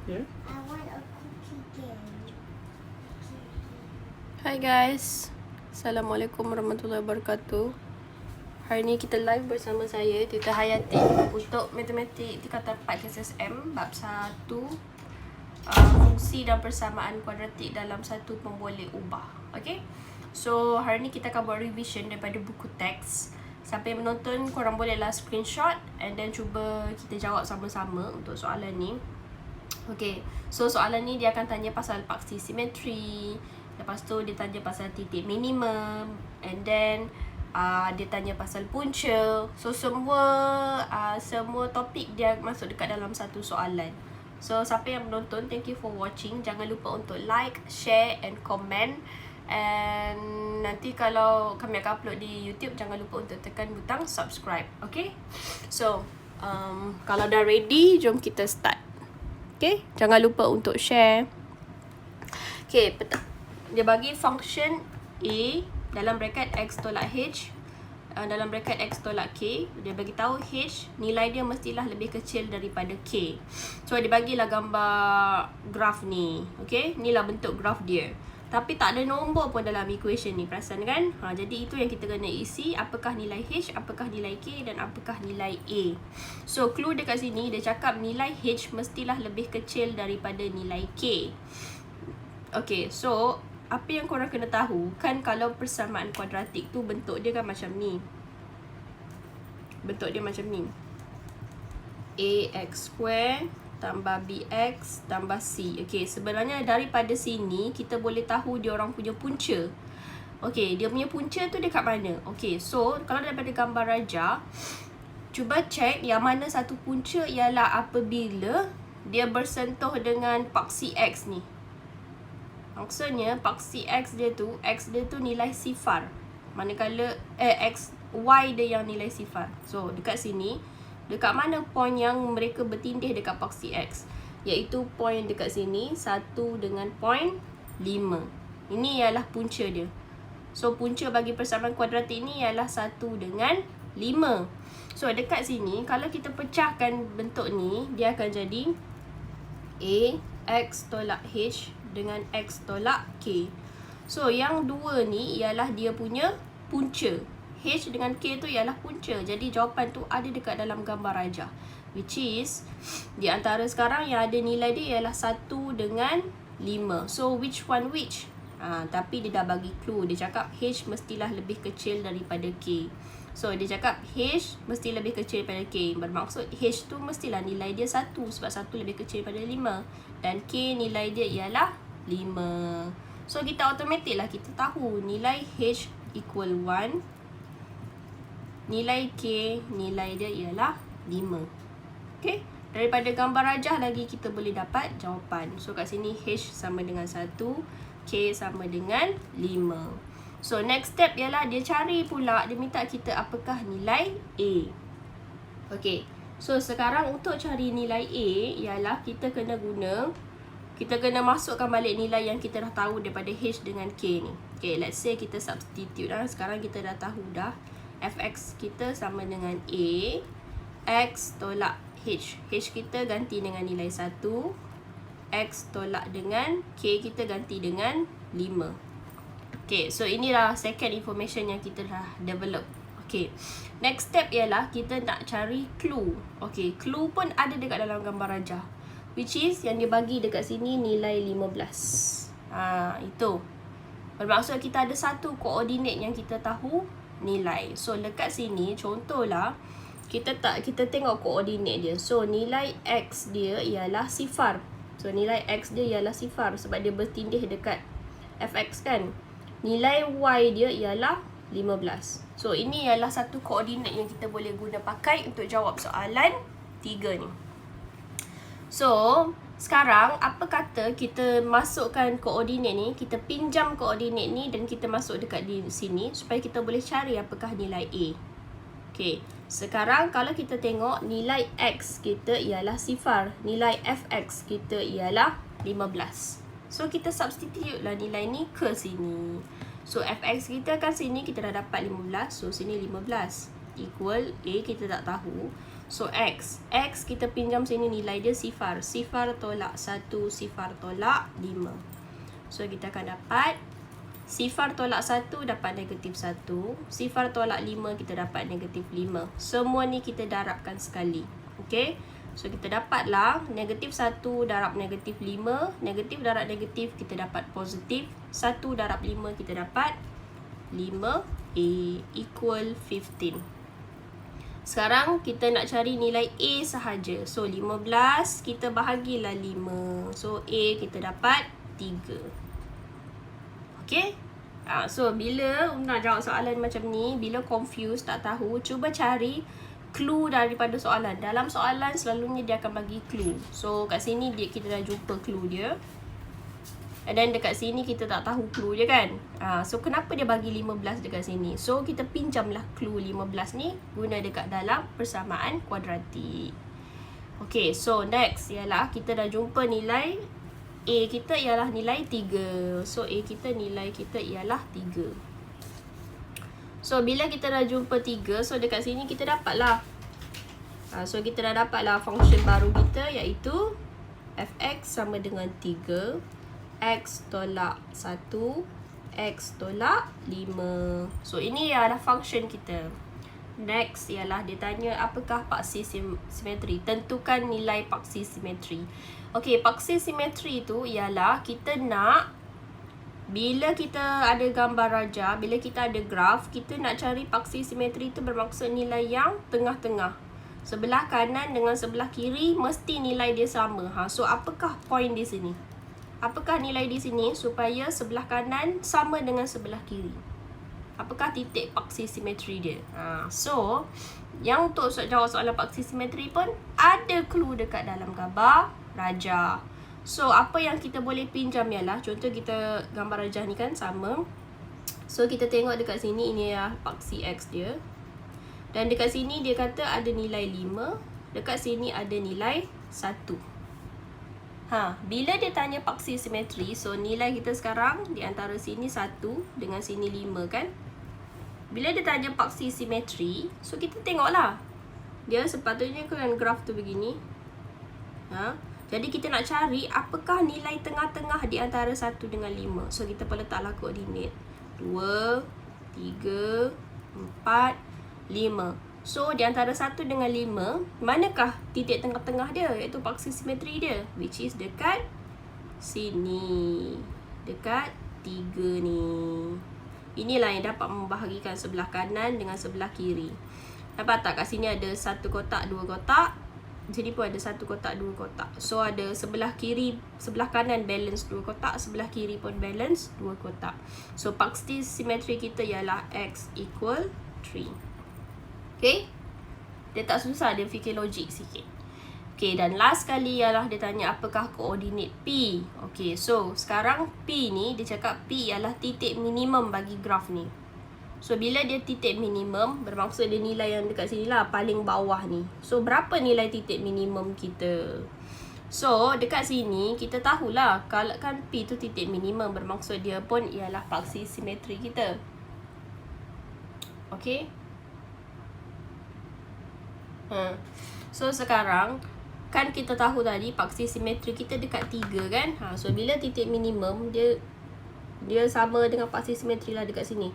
Yeah. I want a cookie game. Hai guys, Assalamualaikum warahmatullahi wabarakatuh. Hari ni kita live bersama saya, Tita Hayati, untuk matematik tingkatan 4 KSSM bab 1, fungsi dan persamaan kuadratik dalam satu pemboleh ubah. Okay, so hari ni kita akan buat revision daripada buku teks. Siapa yang menonton, korang bolehlah screenshot and then cuba kita jawab sama-sama untuk soalan ni. Okay, so soalan ni dia akan tanya pasal paksi simetri. Lepas tu dia tanya pasal titik minimum. And then dia tanya pasal punca. So semua topik dia masuk dekat dalam satu soalan. So siapa yang menonton, thank you for watching. Jangan lupa untuk like, share and comment. And nanti kalau kami akan upload di YouTube, jangan lupa untuk tekan butang subscribe. Okay, so kalau dah ready, jom kita start. Okay, jangan lupa untuk share. Okay, dia bagi function A dalam bracket X tolak H, dalam bracket X tolak K. Dia bagi tahu H, nilai dia mestilah lebih kecil daripada K. So dia bagilah gambar graf ni. Okay, inilah bentuk graf dia. Tapi tak ada nombor pun dalam equation ni, perasan kan? Jadi itu yang kita kena isi, apakah nilai H, apakah nilai K dan apakah nilai A. So clue dekat sini dia cakap nilai H mestilah lebih kecil daripada nilai K. Okay, so apa yang korang kena tahu, kan kalau persamaan kuadratik tu bentuk dia kan macam ni. Bentuk dia macam ni. AX square tambah BX tambah C. Okay, sebenarnya daripada sini kita boleh tahu dia orang punya punca. Okay, dia punya punca tu dekat mana? Okay, so kalau daripada gambar rajah, cuba check yang mana satu punca ialah apabila dia bersentuh dengan paksi X ni. Maksudnya paksi X dia tu nilai sifar. Manakala Y dia yang nilai sifar. So dekat sini, dekat mana point yang mereka bertindih dekat paksi X? Iaitu point dekat sini, 1 dengan point 5. Ini ialah punca dia. So punca bagi persamaan kuadratik ni ialah 1 dengan 5. So dekat sini, kalau kita pecahkan bentuk ni, dia akan jadi A X tolak H dengan X tolak K. So yang dua ni ialah dia punya punca. H dengan K tu ialah punca. Jadi jawapan tu ada dekat dalam gambar rajah. Which is, di antara sekarang yang ada nilai dia ialah 1 dengan 5. So which one which? Tapi dia dah bagi clue. Dia cakap H mestilah lebih kecil daripada K. So dia cakap H mesti lebih kecil daripada K. Bermaksud H tu mestilah nilai dia 1. Sebab 1 lebih kecil daripada 5. Dan K nilai dia ialah 5. So kita automatik lah kita tahu nilai H equal 1. Nilai K, nilai dia ialah 5. Okay, daripada gambar rajah lagi kita boleh dapat jawapan. So kat sini H sama dengan 1, K sama dengan 5. So next step ialah dia cari pula, dia minta kita apakah nilai A. Okay, so sekarang untuk cari nilai A ialah kita kena masukkan balik nilai yang kita dah tahu daripada H dengan K ni. Okay, let's say kita substitute lah. Sekarang kita dah tahu dah Fx kita sama dengan A, X tolak H. H kita ganti dengan nilai 1, X tolak dengan K kita ganti dengan 5. Okay, so inilah second information yang kita dah develop. Okay, next step ialah kita nak cari clue. Okay, clue pun ada dekat dalam gambar rajah. Which is yang dia bagi dekat sini nilai 15. Itu. Bermaksud kita ada satu koordinat yang kita tahu nilai. So dekat sini contohlah kita tengok koordinat dia. So nilai X dia ialah sifar. So nilai X dia ialah sifar sebab dia bertindih dekat Fx kan. Nilai Y dia ialah 15. So ini ialah satu koordinat yang kita boleh guna pakai untuk jawab soalan 3 ni. So sekarang apa kata kita masukkan koordinat ni, kita pinjam koordinat ni dan kita masuk dekat di sini supaya kita boleh cari apakah nilai A. Okay, sekarang kalau kita tengok nilai X kita ialah sifar, nilai Fx kita ialah 15. So kita substitute lah nilai ni ke sini. So Fx kita kan sini kita dah dapat 15. So sini 15 equal A kita tak tahu. So X kita pinjam sini nilai dia sifar. Sifar tolak 1, sifar tolak 5. So kita akan dapat sifar tolak 1 dapat negatif 1. Sifar tolak 5 kita dapat negatif 5. Semua ni kita darabkan sekali. Okay. So kita dapatlah negatif 1 darab negatif 5. Negatif darab negatif kita dapat positif. 1 darab 5 kita dapat 5A equal 15. Sekarang kita nak cari nilai A sahaja. So 15 kita bahagilah 5. So A kita dapat 3. Okay. So bila nak jawab soalan macam ni, bila confused tak tahu, cuba cari clue daripada soalan. Dalam soalan selalunya dia akan bagi clue. So kat sini kita dah jumpa clue dia. Dan dekat sini kita tak tahu clue je kan. So kenapa dia bagi 15 dekat sini? So kita pinjamlah clue 15 ni guna dekat dalam persamaan kuadratik. Okay, so next ialah kita dah jumpa nilai A kita ialah nilai 3. So A kita nilai kita ialah 3. So bila kita dah jumpa 3, so dekat sini kita dapatlah. So kita dah dapatlah function baru kita, iaitu fx sama dengan 3. X tolak 1, X tolak 5. So ini ialah function kita. Next ialah dia tanya apakah paksi simetri. Tentukan nilai paksi simetri. Okey, paksi simetri tu ialah kita nak, bila kita ada gambar rajah, bila kita ada graf, kita nak cari paksi simetri tu bermaksud nilai yang tengah-tengah. Sebelah kanan dengan sebelah kiri mesti nilai dia sama. So apakah point di sini? Apakah nilai di sini supaya sebelah kanan sama dengan sebelah kiri? Apakah titik paksi simetri dia? So, yang untuk jawab soalan paksi simetri pun ada clue dekat dalam gambar rajah. So, apa yang kita boleh pinjam ialah, contoh kita gambar rajah ni kan sama. So, kita tengok dekat sini, ini ya paksi X dia. Dan dekat sini dia kata ada nilai 5. Dekat sini ada nilai 1. Bila dia tanya paksi simetri, so nilai kita sekarang di antara sini 1 dengan sini 5 kan. Bila dia tanya paksi simetri, so kita tengoklah. Dia sepatutnya kan graf tu begini. Jadi kita nak cari apakah nilai tengah-tengah di antara 1 dengan 5. So kita perlu letaklah koordinat 2, 3, 4, 5. So, di antara 1 dengan 5, manakah titik tengah-tengah dia, iaitu paksi simetri dia? Which is dekat sini. Dekat 3 ni. Inilah yang dapat membahagikan sebelah kanan dengan sebelah kiri. Dapat tak kat sini ada 1 kotak, 2 kotak. Sini pun ada 1 kotak, 2 kotak. So, ada sebelah kiri, sebelah kanan balance 2 kotak. Sebelah kiri pun balance 2 kotak. So, paksi simetri kita ialah X equal 3. Okay, dia tak susah, dia fikir logik sikit. Okay, dan last kali ialah dia tanya apakah koordinat P. Okay, so sekarang P ni, dia cakap P ialah titik minimum bagi graf ni. So, bila dia titik minimum, bermaksud dia nilai yang dekat sini lah, paling bawah ni. So, berapa nilai titik minimum kita? So, dekat sini, kita tahulah, kalau kan P tu titik minimum, bermaksud dia pun ialah paksi simetri kita. Okay. So sekarang kan kita tahu tadi paksi simetri kita dekat 3 kan. So bila titik minimum dia sama dengan paksi simetri lah dekat sini.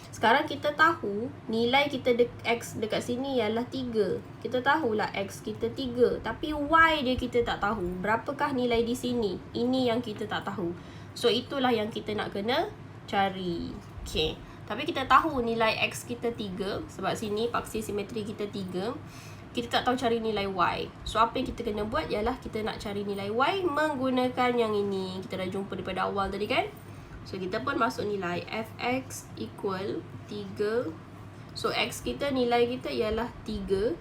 Sekarang kita tahu nilai kita X dekat sini ialah 3. Kita tahulah X kita 3, tapi Y dia kita tak tahu. Berapakah nilai di sini? Ini yang kita tak tahu. So itulah yang kita nak kena cari. Okay, tapi kita tahu nilai X kita 3 sebab sini paksi simetri kita 3. Kita tak tahu cari nilai Y. So, apa yang kita kena buat ialah kita nak cari nilai Y menggunakan yang ini. Kita dah jumpa daripada awal tadi kan. So, kita pun masuk nilai fx equal 3. So, X kita, nilai kita ialah 3.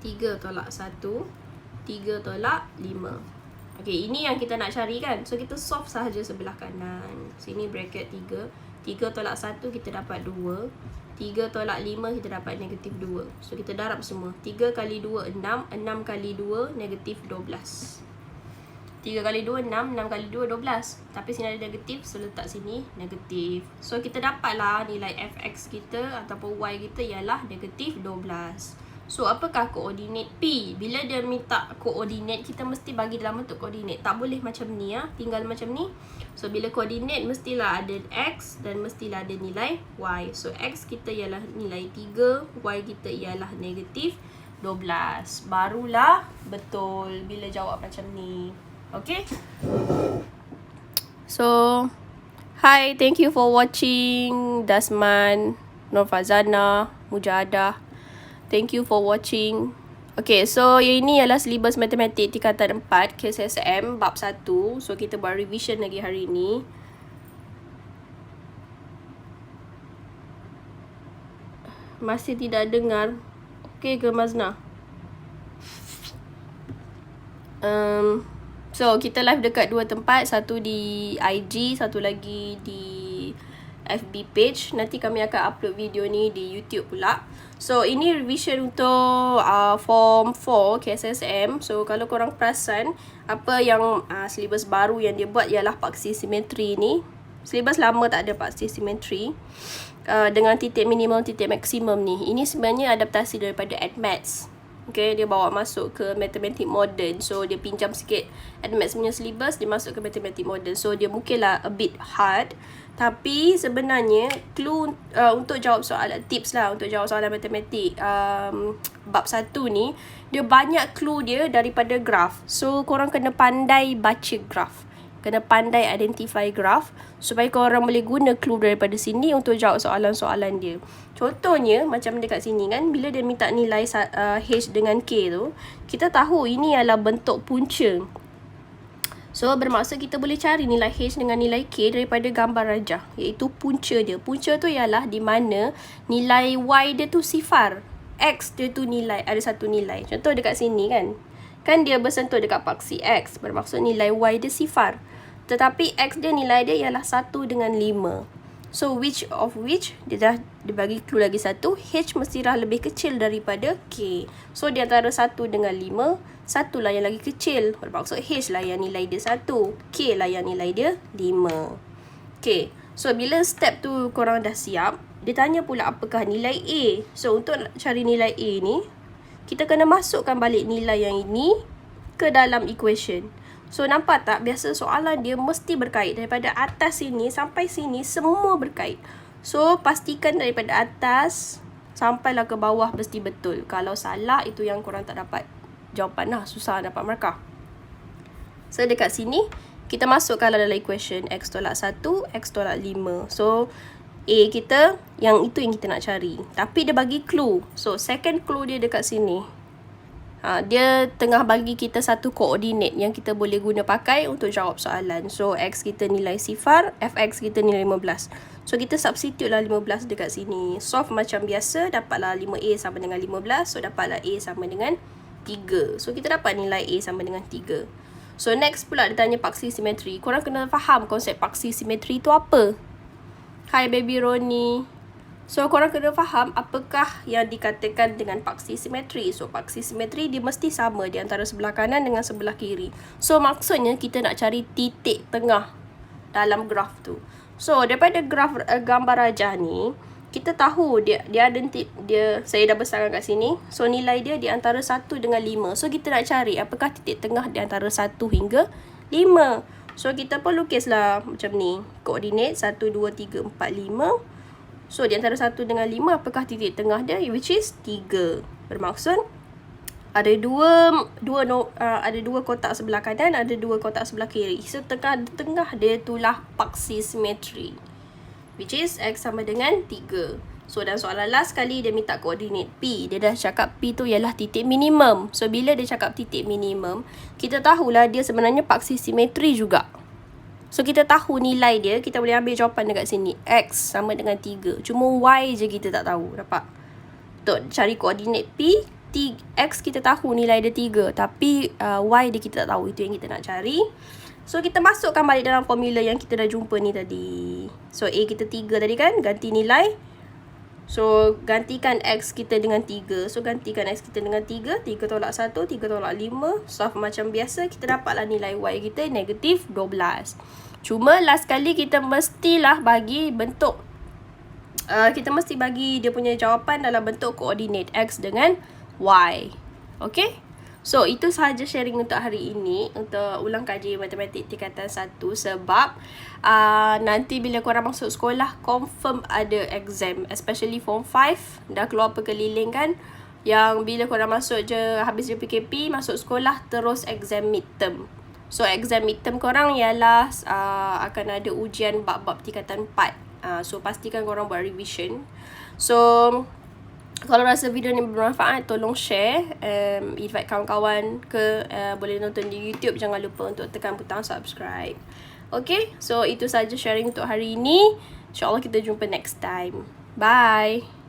3 tolak 1. 3 tolak 5. Okay, ini yang kita nak cari kan. So, kita solve sahaja sebelah kanan. Sini bracket 3. 3 tolak 1 kita dapat 2. 3 tolak 5 kita dapat negatif 2. So, kita darab semua. 3 kali 2, 6. 6 kali 2, negatif 12. 3 kali 2, 6. 6 kali 2, 12. Tapi sini ada negatif, so letak sini negatif. So, kita dapatlah nilai fx kita ataupun y kita ialah negatif 12. So, apakah koordinat P? Bila dia minta koordinat, kita mesti bagi dalam bentuk koordinat. Tak boleh macam ni ya, tinggal macam ni. So, bila koordinat mestilah ada X dan mestilah ada nilai Y. So, X kita ialah nilai 3, Y kita ialah negatif 12. Barulah betul bila jawab macam ni. Okay? So, hi, thank you for watching. Dasman, Norfazana, Mujahadah. Thank you for watching. Okay, so yang ini adalah silibus matematik tingkatan 4 KSSM bab 1. So kita buat revision lagi hari ini. Masih tidak dengar. Okay ke Mazna? So kita live dekat 2 tempat. Satu di IG, satu lagi di FB page. Nanti kami akan upload video ni di YouTube pula. So, ini revision untuk Form 4 KSSM. So, kalau korang perasan, apa yang silibus baru yang dia buat ialah paksi simetri ni. Silibus lama tak ada paksi simetri. Dengan titik minimum, titik maksimum ni. Ini sebenarnya adaptasi daripada ADMATS. Okay, dia bawa masuk ke matematik moden. So, dia pinjam sikit ADMATS punya silibus, dia masuk ke matematik moden. So, dia mungkinlah a bit hard. Tapi sebenarnya clue untuk jawab soalan, tips lah untuk jawab soalan matematik bab 1 ni, dia banyak clue dia daripada graf. So korang kena pandai baca graf, kena pandai identify graf supaya korang boleh guna clue daripada sini untuk jawab soalan-soalan dia. Contohnya macam dekat sini kan, bila dia minta nilai H dengan K tu, kita tahu ini adalah bentuk punca. So, bermaksud kita boleh cari nilai H dengan nilai K daripada gambar rajah, iaitu punca dia. Punca tu ialah di mana nilai Y dia tu sifar, X dia tu nilai, ada satu nilai. Contoh dekat sini kan, kan dia bersentuh dekat paksi X, bermaksud nilai Y dia sifar. Tetapi X dia nilai dia ialah 1 dengan 5. So, which of which, dia bagi clue lagi satu, H mestilah lebih kecil daripada K. So, di antara 1 dengan 5, 1 lah yang lagi kecil. Bermaksud H lah yang nilai dia 1. K lah yang nilai dia 5. Okay. So, bila step tu korang dah siap, dia tanya pula apakah nilai A. So, untuk cari nilai A ni, kita kena masukkan balik nilai yang ini ke dalam equation. So, nampak tak? Biasa soalan dia mesti berkait. Daripada atas sini sampai sini, semua berkait. So, pastikan daripada atas sampailah ke bawah mesti betul. Kalau salah, itu yang korang tak dapat jawapan lah. Susah dapat markah. So, dekat sini, kita masukkan dalam equation X tolak 1, X tolak 5. So, A kita, yang itu yang kita nak cari. Tapi dia bagi clue. So, second clue dia dekat sini. Dia tengah bagi kita satu koordinat yang kita boleh guna pakai untuk jawab soalan. So, X kita nilai sifar, Fx kita nilai 15. So, kita substitute lah 15 dekat sini. Solve macam biasa, dapatlah 5A sama dengan 15. So, dapatlah A sama dengan 3. So, kita dapat nilai A sama dengan 3. So, next pula dia tanya paksi simetri. Korang kena faham konsep paksi simetri tu apa. Hai baby Roni. So, korang kena faham apakah yang dikatakan dengan paksi simetri. So, paksi simetri dia mesti sama di antara sebelah kanan dengan sebelah kiri. So, maksudnya kita nak cari titik tengah dalam graf tu. So, daripada graf gambar rajah ni, kita tahu dia ada saya dah besarkan kat sini. So, nilai dia di antara 1 dengan 5. So, kita nak cari apakah titik tengah di antara 1 hingga 5. So, kita pun lukislah macam ni. Koordinat 1, 2, 3, 4, 5. So, di antara 1 dengan 5, apakah titik tengah dia? Which is 3. Bermaksud, ada dua kotak sebelah kanan, ada 2 kotak sebelah kiri. So, tengah dia itulah paksi simetri. Which is X sama dengan 3. So, dalam soalan last kali, dia minta koordinat P. Dia dah cakap P tu ialah titik minimum. So, bila dia cakap titik minimum, kita tahulah dia sebenarnya paksi simetri juga. So, kita tahu nilai dia, kita boleh ambil jawapan dekat sini. X sama dengan 3. Cuma Y je kita tak tahu. Dapat? Untuk cari koordinat P, X kita tahu nilai dia 3. Tapi Y dia kita tak tahu. Itu yang kita nak cari. So, kita masukkan balik dalam formula yang kita dah jumpa ni tadi. So, A kita 3 tadi kan? Ganti nilai. So, gantikan X kita dengan 3. So, gantikan X kita dengan 3. 3 tolak 1, 3 tolak 5. Solve macam biasa. Kita dapatlah nilai Y kita negatif 12. Cuma last kali kita mestilah bagi bentuk. Kita mesti bagi dia punya jawapan dalam bentuk koordinat X dengan Y. Okay? So, itu sahaja sharing untuk hari ini. Untuk ulang kaji matematik tingkatan 1. Sebab nanti bila korang masuk sekolah, confirm ada exam. Especially form 5. Dah keluar perkeliling kan. Yang bila korang masuk je, habis je PKP, masuk sekolah, terus exam midterm. So, exam midterm korang ialah akan ada ujian bab-bab tingkatan 4. So, pastikan korang buat revision. So, kalau rasa video ni bermanfaat, tolong share, invite kawan-kawan ke, boleh nonton di YouTube. Jangan lupa untuk tekan butang subscribe. Okay, so itu saja sharing untuk hari ini. InsyaAllah kita jumpa next time. Bye.